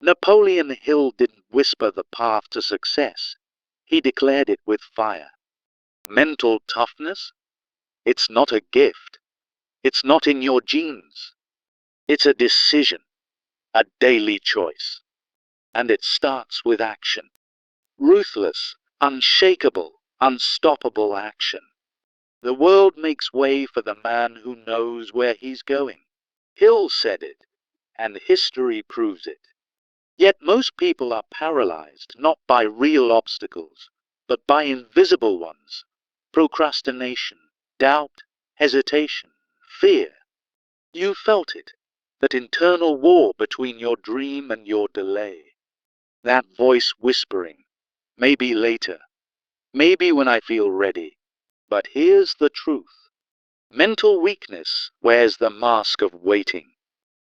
Napoleon Hill didn't whisper the path to success. He declared it with fire. Mental toughness? It's not a gift. It's not in your genes. It's a decision, a daily choice. And it starts with action. Ruthless, unshakable, unstoppable action. The world makes way for the man who knows where he's going. Hill said it, and history proves it. Yet most people are paralyzed not by real obstacles, but by invisible ones. Procrastination, doubt, hesitation, fear. You felt it, that internal war between your dream and your delay. That voice whispering, maybe later, maybe when I feel ready. But here's the truth. Mental weakness wears the mask of waiting.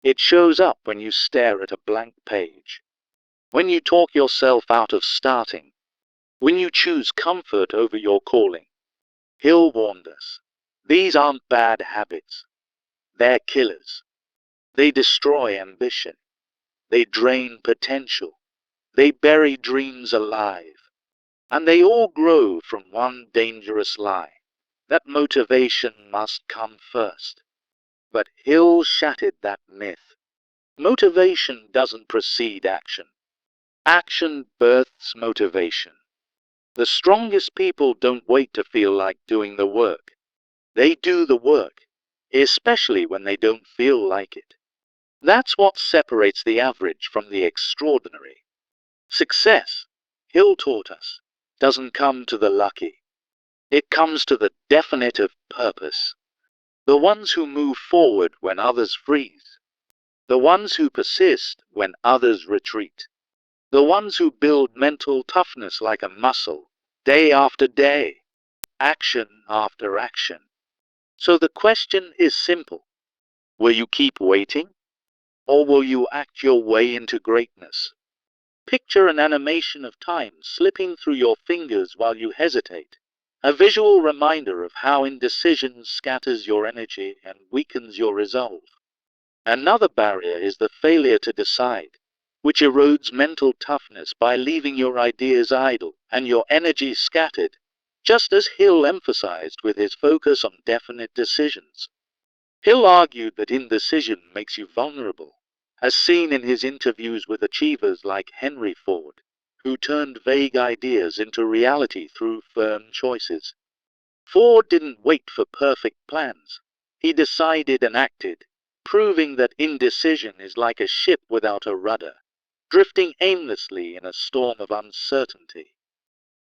It shows up when you stare at a blank page, when you talk yourself out of starting, when you choose comfort over your calling. Hill warned us, these aren't bad habits. They're killers. They destroy ambition. They drain potential. They bury dreams alive. And they all grow from one dangerous lie, that motivation must come first. But Hill shattered that myth. Motivation doesn't precede action. Action births motivation. The strongest people don't wait to feel like doing the work. They do the work, especially when they don't feel like it. That's what separates the average from the extraordinary. Success, Hill taught us, doesn't come to the lucky. It comes to the definite of purpose. The ones who move forward when others freeze. The ones who persist when others retreat. The ones who build mental toughness like a muscle, day after day, action after action. So the question is simple. Will you keep waiting? Or will you act your way into greatness? Picture an animation of time slipping through your fingers while you hesitate. A visual reminder of how indecision scatters your energy and weakens your resolve. Another barrier is the failure to decide, which erodes mental toughness by leaving your ideas idle and your energy scattered, just as Hill emphasized with his focus on definite decisions. Hill argued that indecision makes you vulnerable, as seen in his interviews with achievers like Henry Ford, who turned vague ideas into reality through firm choices. Ford didn't wait for perfect plans. He decided and acted, proving that indecision is like a ship without a rudder, drifting aimlessly in a storm of uncertainty.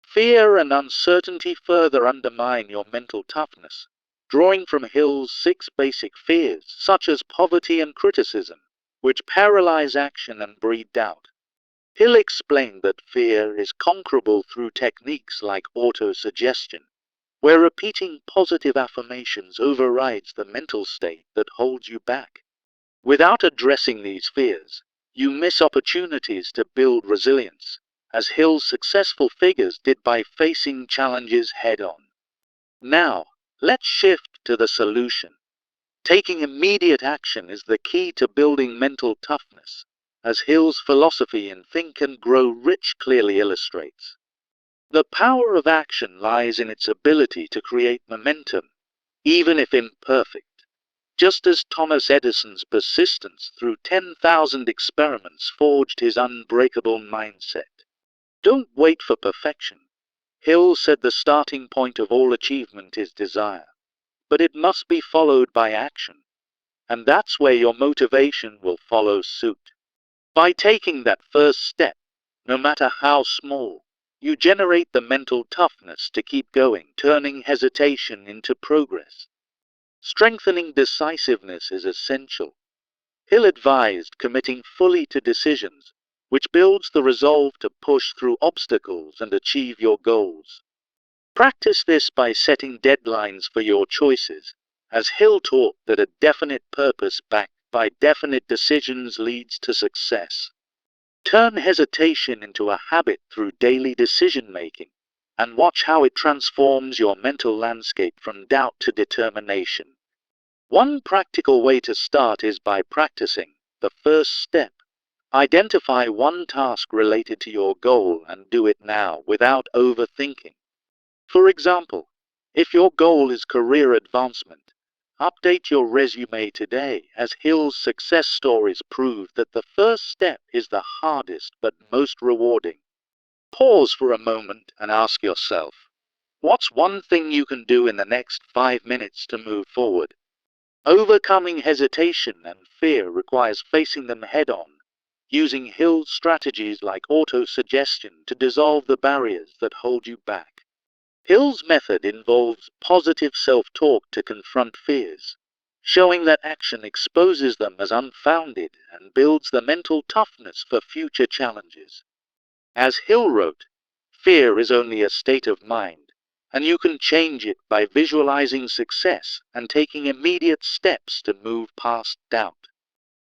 Fear and uncertainty further undermine your mental toughness, drawing from Hill's 6 basic fears, such as poverty and criticism, which paralyze action and breed doubt. Hill explained that fear is conquerable through techniques like autosuggestion, where repeating positive affirmations overrides the mental state that holds you back. Without addressing these fears, you miss opportunities to build resilience, as Hill's successful figures did by facing challenges head-on. Now, let's shift to the solution. Taking immediate action is the key to building mental toughness, as Hill's philosophy in Think and Grow Rich clearly illustrates. The power of action lies in its ability to create momentum, even if imperfect. Just as Thomas Edison's persistence through 10,000 experiments forged his unbreakable mindset. Don't wait for perfection. Hill said the starting point of all achievement is desire, but it must be followed by action. And that's where your motivation will follow suit. By taking that first step, no matter how small, you generate the mental toughness to keep going, turning hesitation into progress. Strengthening decisiveness is essential. Hill advised committing fully to decisions, which builds the resolve to push through obstacles and achieve your goals. Practice this by setting deadlines for your choices, as Hill taught that a definite purpose backed by definite decisions leads to success. Turn hesitation into a habit through daily decision-making, and watch how it transforms your mental landscape from doubt to determination. One practical way to start is by practicing the first step, Identify one task related to your goal and do it now without overthinking. For example, if your goal is career advancement, update your resume today, as Hill's success stories prove that the first step is the hardest but most rewarding. Pause for a moment and ask yourself, what's one thing you can do in the next 5 minutes to move forward? Overcoming hesitation and fear requires facing them head-on, using Hill's strategies like auto-suggestion to dissolve the barriers that hold you back. Hill's method involves positive self-talk to confront fears, showing that action exposes them as unfounded and builds the mental toughness for future challenges. As Hill wrote, fear is only a state of mind, and you can change it by visualizing success and taking immediate steps to move past doubt.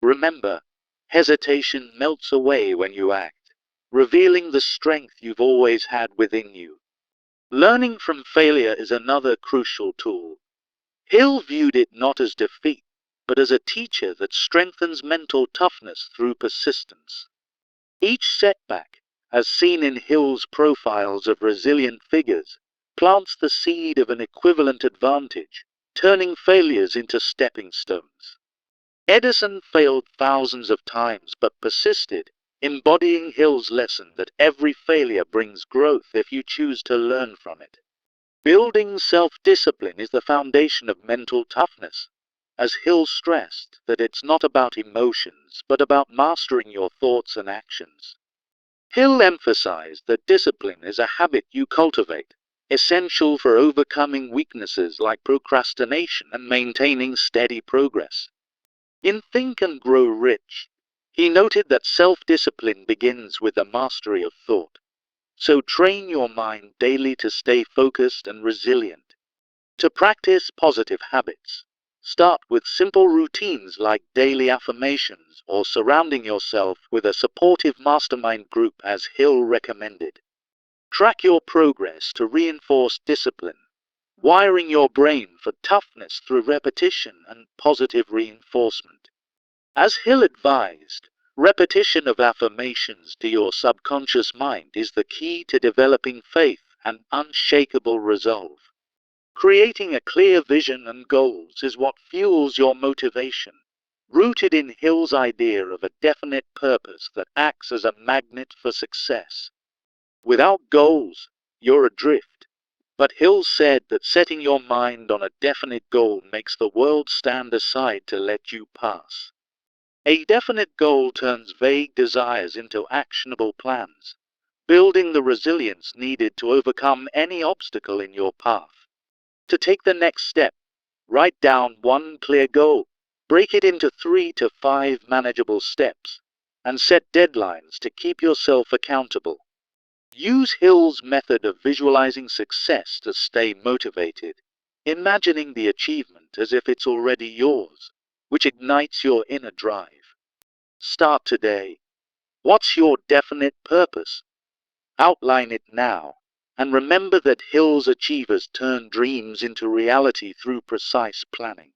Remember, hesitation melts away when you act, revealing the strength you've always had within you. Learning from failure is another crucial tool. Hill viewed it not as defeat, but as a teacher that strengthens mental toughness through persistence. Each setback, as seen in Hill's profiles of resilient figures, plants the seed of an equivalent advantage, turning failures into stepping stones. Edison failed thousands of times but persisted, embodying Hill's lesson that every failure brings growth if you choose to learn from it. Building self-discipline is the foundation of mental toughness, as Hill stressed that it's not about emotions but about mastering your thoughts and actions. Hill emphasized that discipline is a habit you cultivate, essential for overcoming weaknesses like procrastination and maintaining steady progress. In Think and Grow Rich, he noted that self-discipline begins with the mastery of thought. So train your mind daily to stay focused and resilient. To practice positive habits, start with simple routines like daily affirmations or surrounding yourself with a supportive mastermind group as Hill recommended. Track your progress to reinforce discipline, wiring your brain for toughness through repetition and positive reinforcement. As Hill advised, repetition of affirmations to your subconscious mind is the key to developing faith and unshakable resolve. Creating a clear vision and goals is what fuels your motivation, rooted in Hill's idea of a definite purpose that acts as a magnet for success. Without goals, you're adrift. But Hill said that setting your mind on a definite goal makes the world stand aside to let you pass. A definite goal turns vague desires into actionable plans, building the resilience needed to overcome any obstacle in your path. To take the next step, write down one clear goal, break it into 3 to 5 manageable steps, and set deadlines to keep yourself accountable. Use Hill's method of visualizing success to stay motivated, imagining the achievement as if it's already yours, which ignites your inner drive. Start today. What's your definite purpose? Outline it now, and remember that Hill's achievers turn dreams into reality through precise planning.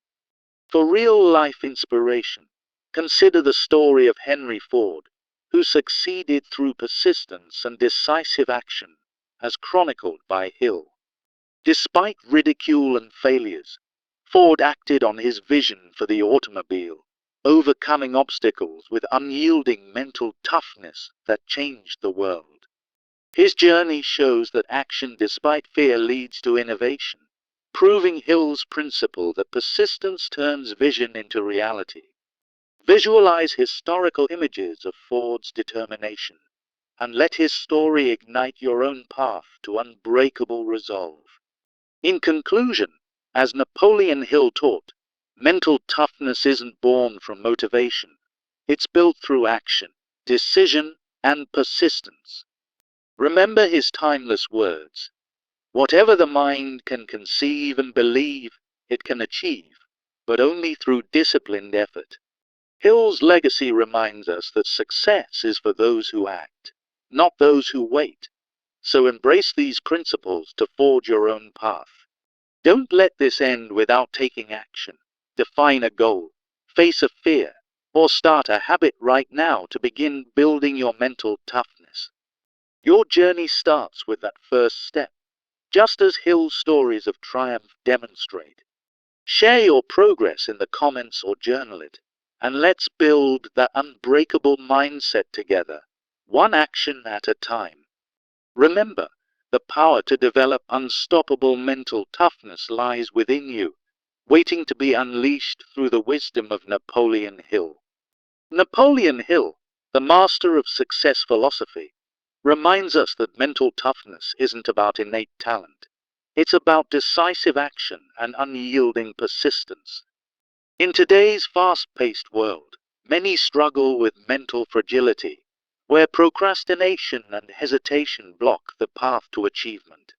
For real-life inspiration, consider the story of Henry Ford, who succeeded through persistence and decisive action, as chronicled by Hill. Despite ridicule and failures, Ford acted on his vision for the automobile, overcoming obstacles with unyielding mental toughness that changed the world. His journey shows that action despite fear leads to innovation, proving Hill's principle that persistence turns vision into reality. Visualize historical images of Ford's determination, and let his story ignite your own path to unbreakable resolve. In conclusion, as Napoleon Hill taught, mental toughness isn't born from motivation. It's built through action, decision, and persistence. Remember his timeless words: whatever the mind can conceive and believe, it can achieve, but only through disciplined effort. Hill's legacy reminds us that success is for those who act, not those who wait. So embrace these principles to forge your own path. Don't let this end without taking action. Define a goal, face a fear, or start a habit right now to begin building your mental toughness. Your journey starts with that first step, just as Hill's stories of triumph demonstrate. Share your progress in the comments or journal it, and let's build that unbreakable mindset together, one action at a time. Remember, the power to develop unstoppable mental toughness lies within you, waiting to be unleashed through the wisdom of Napoleon Hill. Napoleon Hill, the master of success philosophy, reminds us that mental toughness isn't about innate talent. It's about decisive action and unyielding persistence. In today's fast-paced world, many struggle with mental fragility, where procrastination and hesitation block the path to achievement.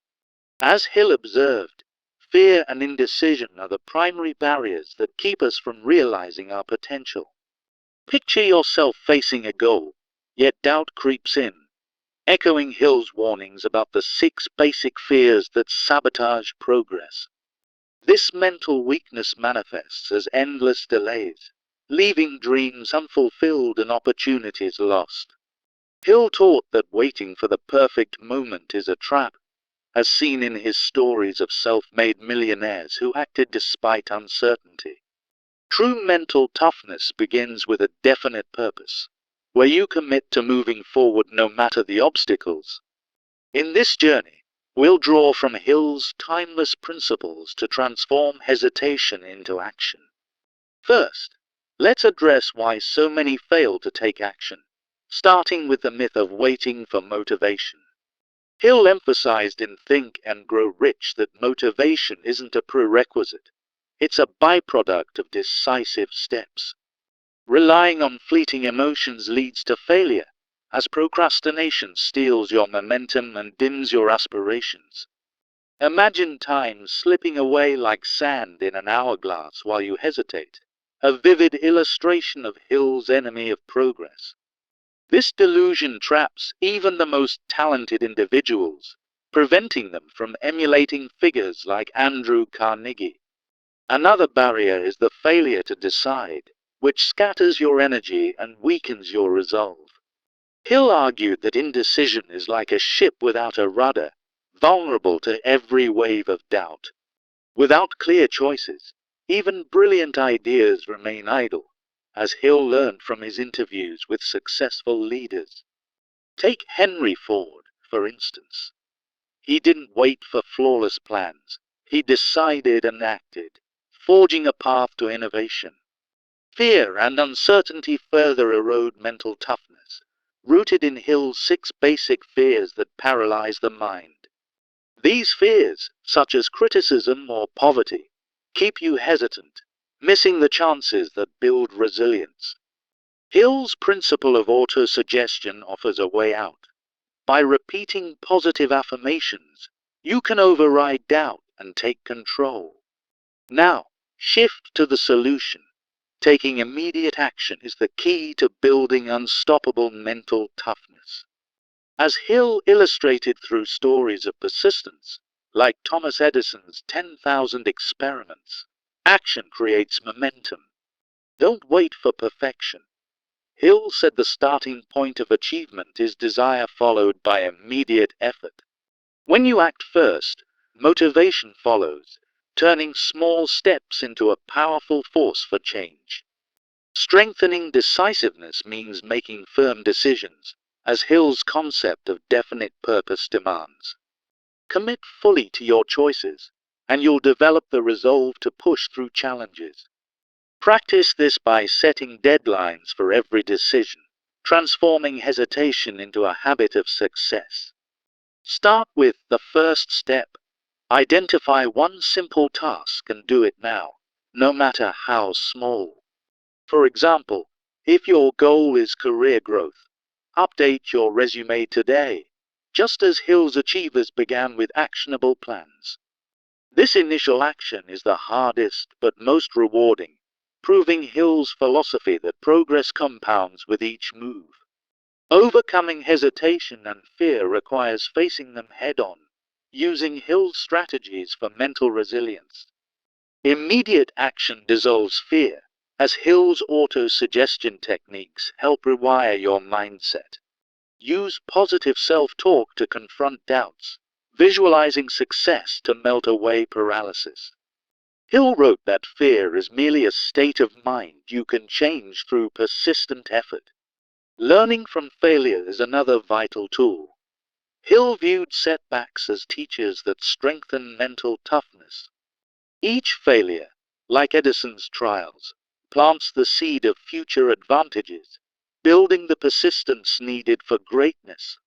As Hill observed, fear and indecision are the primary barriers that keep us from realizing our potential. Picture yourself facing a goal, yet doubt creeps in, echoing Hill's warnings about the 6 basic fears that sabotage progress. This mental weakness manifests as endless delays, leaving dreams unfulfilled and opportunities lost. Hill taught that waiting for the perfect moment is a trap, as seen in his stories of self-made millionaires who acted despite uncertainty. True mental toughness begins with a definite purpose, where you commit to moving forward no matter the obstacles. In this journey, we'll draw from Hill's timeless principles to transform hesitation into action. First, let's address why so many fail to take action, starting with the myth of waiting for motivation. Hill emphasized in Think and Grow Rich that motivation isn't a prerequisite, it's a byproduct of decisive steps. Relying on fleeting emotions leads to failure, as procrastination steals your momentum and dims your aspirations. Imagine time slipping away like sand in an hourglass while you hesitate, a vivid illustration of Hill's enemy of progress. This delusion traps even the most talented individuals, preventing them from emulating figures like Andrew Carnegie. Another barrier is the failure to decide, which scatters your energy and weakens your resolve. Hill argued that indecision is like a ship without a rudder, vulnerable to every wave of doubt. Without clear choices, even brilliant ideas remain idle, as Hill learned from his interviews with successful leaders. Take Henry Ford, for instance. He didn't wait for flawless plans. He decided and acted, forging a path to innovation. Fear and uncertainty further erode mental toughness, rooted in Hill's 6 basic fears that paralyze the mind. These fears, such as criticism or poverty, keep you hesitant, missing the chances that build resilience. Hill's principle of autosuggestion offers a way out. By repeating positive affirmations, you can override doubt and take control. Now, shift to the solution. Taking immediate action is the key to building unstoppable mental toughness. As Hill illustrated through stories of persistence, like Thomas Edison's 10,000 experiments, action creates momentum. Don't wait for perfection. Hill said the starting point of achievement is desire followed by immediate effort. When you act first, motivation follows, turning small steps into a powerful force for change. Strengthening decisiveness means making firm decisions, as Hill's concept of definite purpose demands. Commit fully to your choices, and you'll develop the resolve to push through challenges. Practice this by setting deadlines for every decision, transforming hesitation into a habit of success. Start with the first step. Identify one simple task and do it now, no matter how small. For example, if your goal is career growth, update your resume today, just as Hill's achievers began with actionable plans. This initial action is the hardest but most rewarding, proving Hill's philosophy that progress compounds with each move. Overcoming hesitation and fear requires facing them head-on, using Hill's strategies for mental resilience. Immediate action dissolves fear, as Hill's auto-suggestion techniques help rewire your mindset. Use positive self-talk to confront doubts, visualizing success to melt away paralysis. Hill wrote that fear is merely a state of mind you can change through persistent effort. Learning from failure is another vital tool. Hill viewed setbacks as teachers that strengthen mental toughness. Each failure, like Edison's trials, plants the seed of future advantages, building the persistence needed for greatness.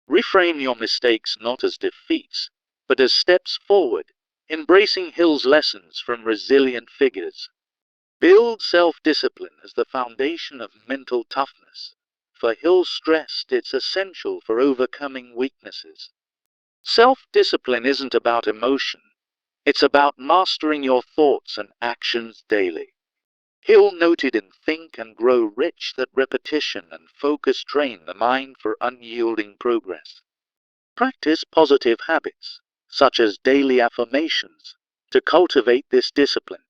Reframe your mistakes not as defeats, but as steps forward, embracing Hill's lessons from resilient figures. Build self-discipline as the foundation of mental toughness, for Hill stressed it's essential for overcoming weaknesses. Self-discipline isn't about emotion. It's about mastering your thoughts and actions daily. Hill noted in Think and Grow Rich that repetition and focus train the mind for unyielding progress. Practice positive habits, such as daily affirmations, to cultivate this discipline.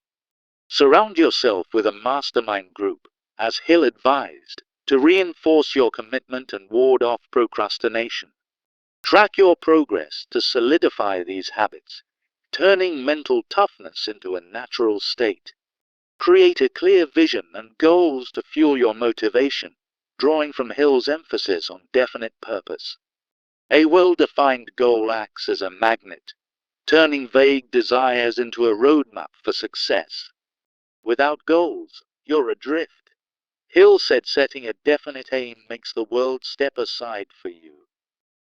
Surround yourself with a mastermind group, as Hill advised, to reinforce your commitment and ward off procrastination. Track your progress to solidify these habits, turning mental toughness into a natural state. Create a clear vision and goals to fuel your motivation, drawing from Hill's emphasis on definite purpose. A well-defined goal acts as a magnet, turning vague desires into a roadmap for success. Without goals, you're adrift. Hill said setting a definite aim makes the world step aside for you.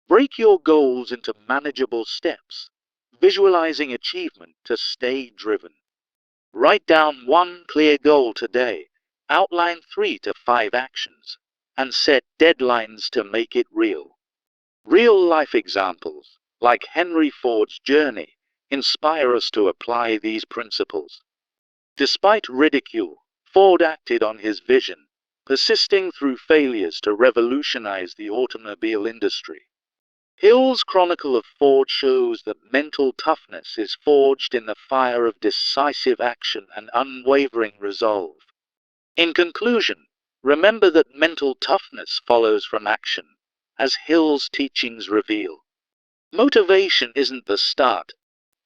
Break your goals into manageable steps, visualizing achievement to stay driven. Write down one clear goal today, outline 3 to 5 actions, and set deadlines to make it real. Real-life examples, like Henry Ford's journey, inspire us to apply these principles. Despite ridicule, Ford acted on his vision, persisting through failures to revolutionize the automobile industry. Hill's Chronicle of Ford shows that mental toughness is forged in the fire of decisive action and unwavering resolve. In conclusion, remember that mental toughness follows from action, as Hill's teachings reveal. Motivation isn't the start.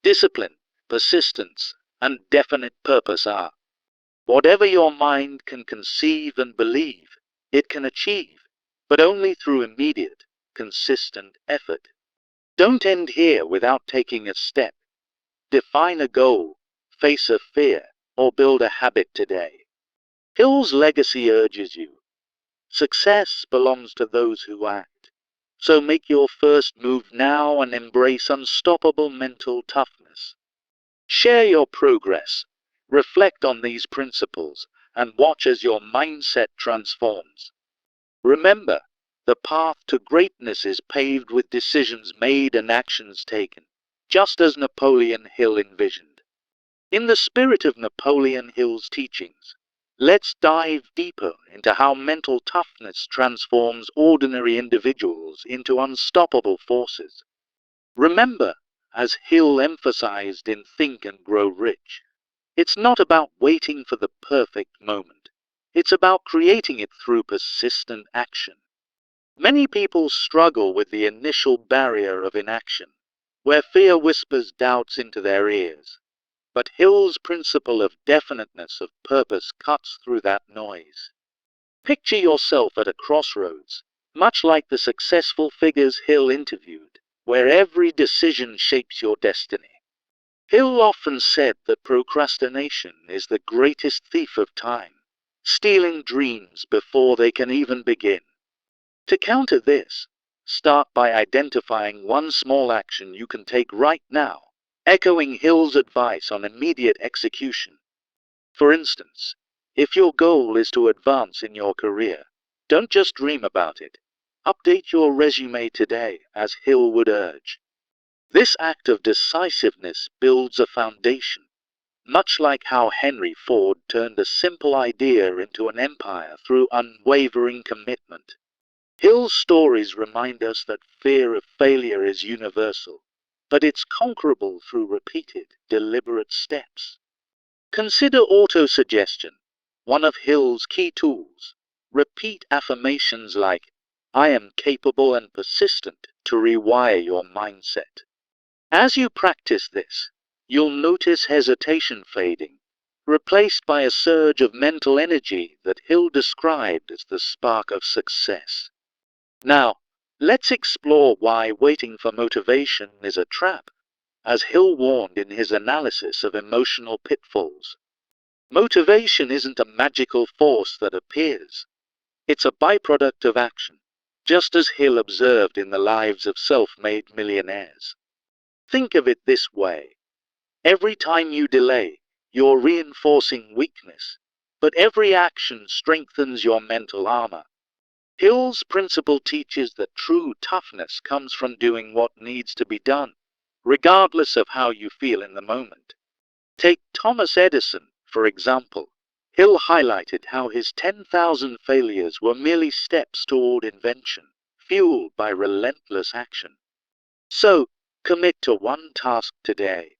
Discipline, persistence, and definite purpose are. Whatever your mind can conceive and believe, it can achieve, but only through immediate, consistent effort. Don't end here without taking a step. Define a goal, face a fear, or build a habit today. Hill's legacy urges you. Success belongs to those who act. So make your first move now and embrace unstoppable mental toughness. Share your progress, reflect on these principles, and watch as your mindset transforms. Remember, the path to greatness is paved with decisions made and actions taken, just as Napoleon Hill envisioned. In the spirit of Napoleon Hill's teachings, let's dive deeper into how mental toughness transforms ordinary individuals into unstoppable forces. Remember, as Hill emphasized in Think and Grow Rich, it's not about waiting for the perfect moment. It's about creating it through persistent action. Many people struggle with the initial barrier of inaction, where fear whispers doubts into their ears. But Hill's principle of definiteness of purpose cuts through that noise. Picture yourself at a crossroads, much like the successful figures Hill interviewed, where every decision shapes your destiny. Hill often said that procrastination is the greatest thief of time, stealing dreams before they can even begin. To counter this, start by identifying one small action you can take right now, echoing Hill's advice on immediate execution. For instance, if your goal is to advance in your career, don't just dream about it. Update your resume today, as Hill would urge. This act of decisiveness builds a foundation, much like how Henry Ford turned a simple idea into an empire through unwavering commitment. Hill's stories remind us that fear of failure is universal, but it's conquerable through repeated, deliberate steps. Consider autosuggestion. one of Hill's key tools. Repeat affirmations like, "I am capable and persistent," to rewire your mindset. As you practice this, you'll notice hesitation fading, replaced by a surge of mental energy that Hill described as the spark of success. Now, let's explore why waiting for motivation is a trap, as Hill warned in his analysis of emotional pitfalls. Motivation isn't a magical force that appears. It's a byproduct of action, just as Hill observed in the lives of self-made millionaires. Think of it this way. Every time you delay, you're reinforcing weakness, but every action strengthens your mental armor. Hill's principle teaches that true toughness comes from doing what needs to be done, regardless of how you feel in the moment. Take Thomas Edison, for example. Hill highlighted how his 10,000 failures were merely steps toward invention, fueled by relentless action. So, commit to one task today.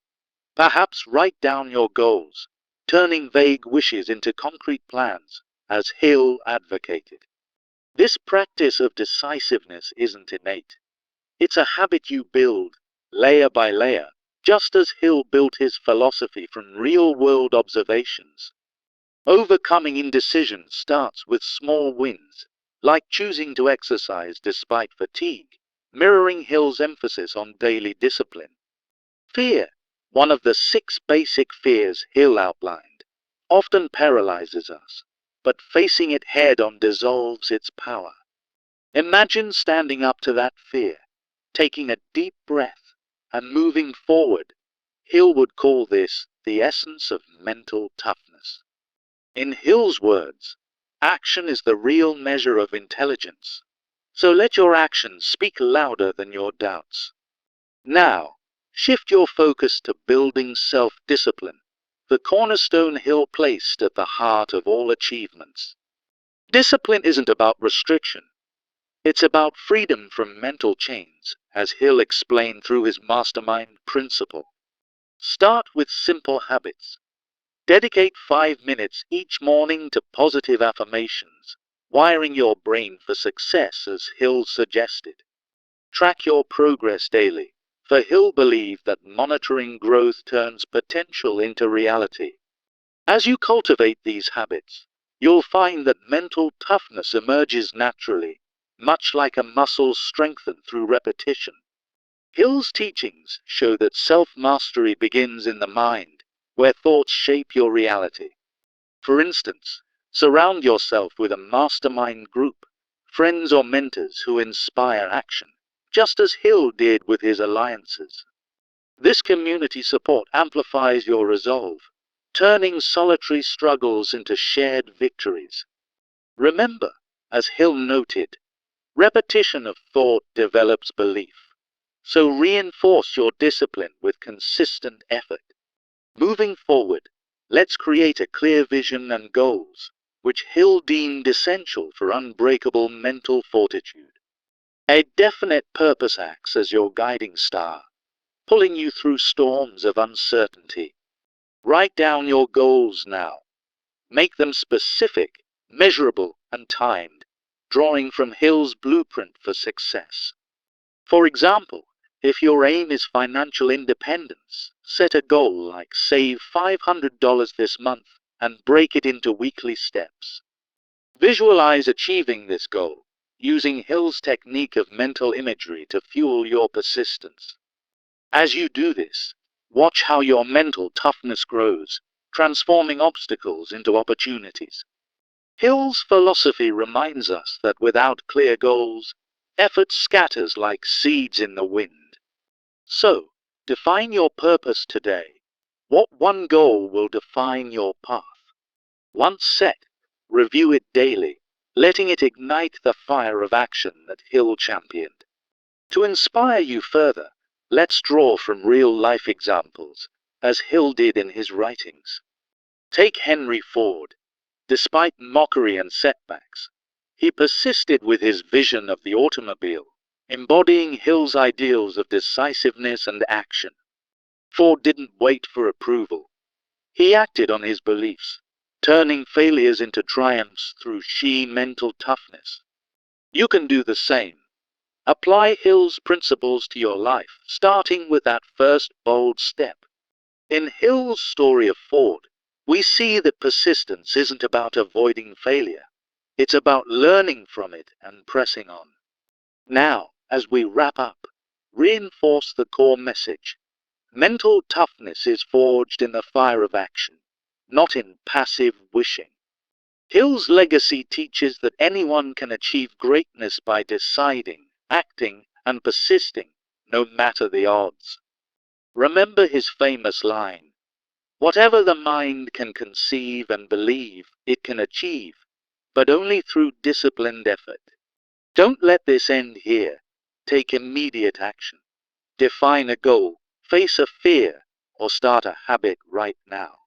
Perhaps write down your goals, turning vague wishes into concrete plans, as Hill advocated. This practice of decisiveness isn't innate. It's a habit you build, layer by layer, just as Hill built his philosophy from real-world observations. Overcoming indecision starts with small wins, like choosing to exercise despite fatigue, mirroring Hill's emphasis on daily discipline. Fear, one of the 6 basic fears Hill outlined, often paralyzes us, but facing it head-on dissolves its power. Imagine standing up to that fear, taking a deep breath, and moving forward. Hill would call this the essence of mental toughness. In Hill's words, action is the real measure of intelligence. So let your actions speak louder than your doubts. Now, shift your focus to building self-discipline, the cornerstone Hill placed at the heart of all achievements. Discipline isn't about restriction. It's about freedom from mental chains, as Hill explained through his mastermind principle. Start with simple habits. Dedicate 5 minutes each morning to positive affirmations, wiring your brain for success as Hill suggested. Track your progress daily, for Hill believed that monitoring growth turns potential into reality. As you cultivate these habits, you'll find that mental toughness emerges naturally, much like a muscle strengthened through repetition. Hill's teachings show that self-mastery begins in the mind, where thoughts shape your reality. For instance, surround yourself with a mastermind group, friends or mentors who inspire action, just as Hill did with his alliances. This community support amplifies your resolve, turning solitary struggles into shared victories. Remember, as Hill noted, repetition of thought develops belief. So reinforce your discipline with consistent effort. Moving forward, let's create a clear vision and goals, which Hill deemed essential for unbreakable mental fortitude. A definite purpose acts as your guiding star, pulling you through storms of uncertainty. Write down your goals now. Make them specific, measurable, and timed, drawing from Hill's blueprint for success. For example, if your aim is financial independence, set a goal like save $500 this month and break it into weekly steps. Visualize achieving this goal, using Hill's technique of mental imagery to fuel your persistence. As you do this, watch how your mental toughness grows, transforming obstacles into opportunities. Hill's philosophy reminds us that without clear goals, effort scatters like seeds in the wind. So, define your purpose today. What one goal will define your path? Once set, review it daily, letting it ignite the fire of action that Hill championed. To inspire you further, let's draw from real-life examples, as Hill did in his writings. Take Henry Ford. Despite mockery and setbacks, he persisted with his vision of the automobile, embodying Hill's ideals of decisiveness and action. Ford didn't wait for approval. He acted on his beliefs, turning failures into triumphs through sheer mental toughness. You can do the same. Apply Hill's principles to your life, starting with that first bold step. In Hill's story of Ford, we see that persistence isn't about avoiding failure. It's about learning from it and pressing on. Now, as we wrap up, reinforce the core message. Mental toughness is forged in the fire of action, not in passive wishing. Hill's legacy teaches that anyone can achieve greatness by deciding, acting, and persisting, no matter the odds. Remember his famous line, "Whatever the mind can conceive and believe, it can achieve, but only through disciplined effort." Don't let this end here. Take immediate action. Define a goal, face a fear, or start a habit right now.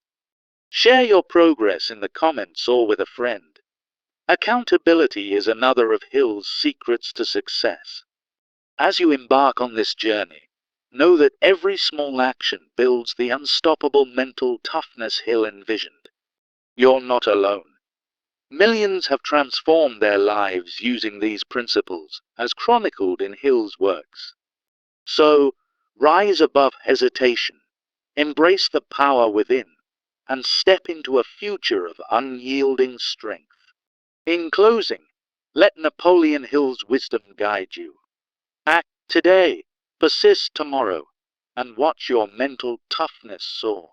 Share your progress in the comments or with a friend. Accountability is another of Hill's secrets to success. As you embark on this journey, know that every small action builds the unstoppable mental toughness Hill envisioned. You're not alone. Millions have transformed their lives using these principles, as chronicled in Hill's works. So, rise above hesitation, embrace the power within, and step into a future of unyielding strength. In closing, let Napoleon Hill's wisdom guide you. Act today, persist tomorrow, and watch your mental toughness soar.